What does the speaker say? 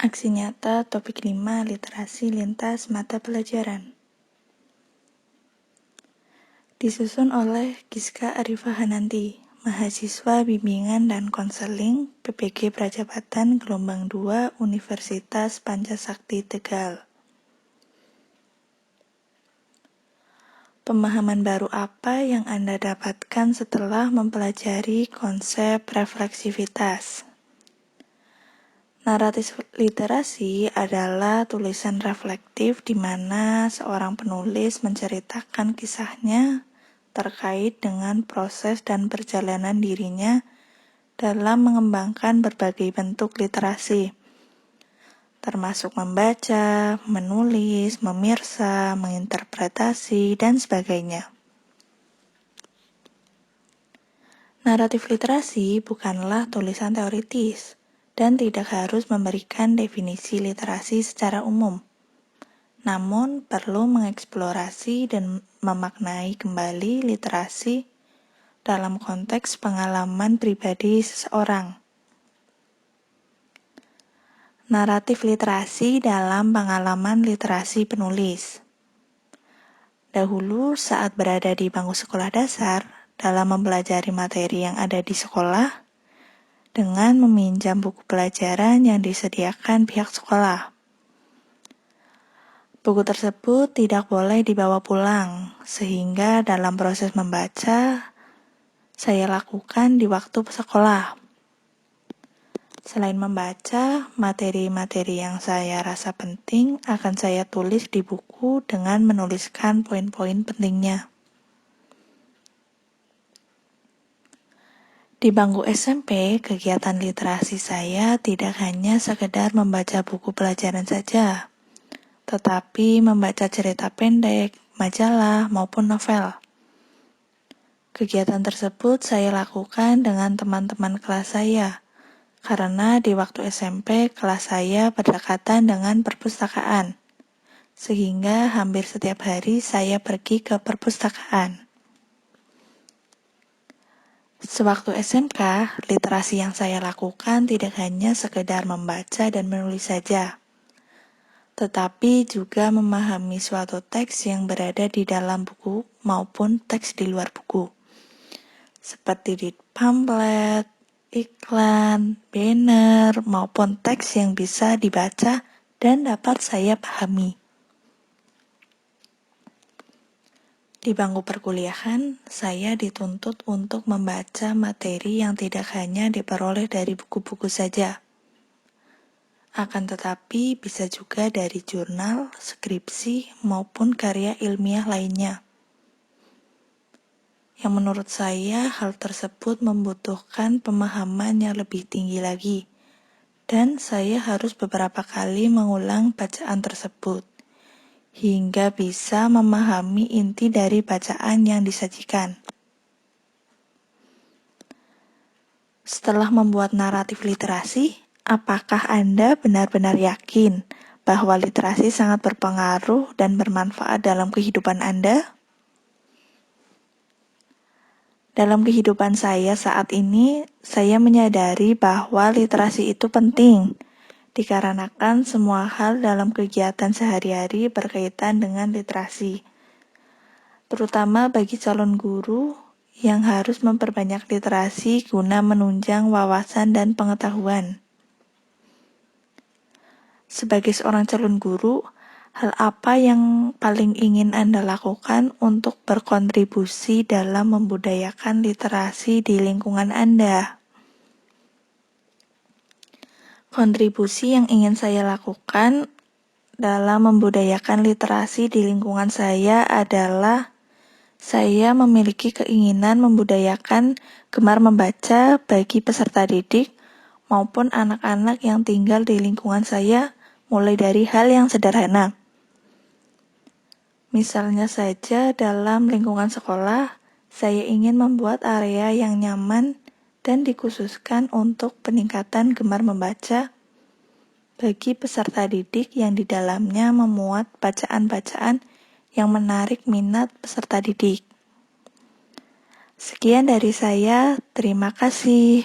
Aksi nyata topik 5 literasi lintas mata pelajaran. Disusun oleh Giska Arifah Hananti, mahasiswa bimbingan dan konseling PPG Prajabatan Gelombang 2 Universitas Pancasakti Tegal. Pemahaman baru apa yang Anda dapatkan setelah mempelajari konsep refleksivitas? Naratif literasi adalah tulisan reflektif di mana seorang penulis menceritakan kisahnya terkait dengan proses dan perjalanan dirinya dalam mengembangkan berbagai bentuk literasi, termasuk membaca, menulis, memirsa, menginterpretasi, dan sebagainya. Naratif literasi bukanlah tulisan teoritis, dan tidak harus memberikan definisi literasi secara umum. Namun, perlu mengeksplorasi dan memaknai kembali literasi dalam konteks pengalaman pribadi seseorang. Naratif literasi dalam pengalaman literasi penulis. Dahulu, saat berada di bangku sekolah dasar, dalam mempelajari materi yang ada di sekolah, dengan meminjam buku pelajaran yang disediakan pihak sekolah. Buku tersebut tidak boleh dibawa pulang, sehingga dalam proses membaca, saya lakukan di waktu sekolah. Selain membaca, materi-materi yang saya rasa penting akan saya tulis di buku dengan menuliskan poin-poin pentingnya. Di bangku SMP, kegiatan literasi saya tidak hanya sekedar membaca buku pelajaran saja, tetapi membaca cerita pendek, majalah, maupun novel. Kegiatan tersebut saya lakukan dengan teman-teman kelas saya, karena di waktu SMP kelas saya berdekatan dengan perpustakaan, sehingga hampir setiap hari saya pergi ke perpustakaan. Sewaktu SMK, literasi yang saya lakukan tidak hanya sekedar membaca dan menulis saja, tetapi juga memahami suatu teks yang berada di dalam buku maupun teks di luar buku, seperti di pamflet, iklan, banner, maupun teks yang bisa dibaca dan dapat saya pahami. Di bangku perkuliahan, saya dituntut untuk membaca materi yang tidak hanya diperoleh dari buku-buku saja. Akan tetapi bisa juga dari jurnal, skripsi, maupun karya ilmiah lainnya. Yang menurut saya hal tersebut membutuhkan pemahaman yang lebih tinggi lagi, dan saya harus beberapa kali mengulang bacaan tersebut, hingga bisa memahami inti dari bacaan yang disajikan. Setelah membuat naratif literasi, apakah Anda benar-benar yakin bahwa literasi sangat berpengaruh dan bermanfaat dalam kehidupan Anda? Dalam kehidupan saya saat ini, saya menyadari bahwa literasi itu penting, dikarenakan semua hal dalam kegiatan sehari-hari berkaitan dengan literasi, terutama bagi calon guru yang harus memperbanyak literasi guna menunjang wawasan dan pengetahuan. Sebagai seorang calon guru, hal apa yang paling ingin Anda lakukan untuk berkontribusi dalam membudayakan literasi di lingkungan Anda? Kontribusi yang ingin saya lakukan dalam membudayakan literasi di lingkungan saya adalah saya memiliki keinginan membudayakan gemar membaca bagi peserta didik maupun anak-anak yang tinggal di lingkungan saya, mulai dari hal yang sederhana. Misalnya saja dalam lingkungan sekolah, saya ingin membuat area yang nyaman dan dikhususkan untuk peningkatan gemar membaca bagi peserta didik yang di dalamnya memuat bacaan-bacaan yang menarik minat peserta didik. Sekian dari saya, terima kasih.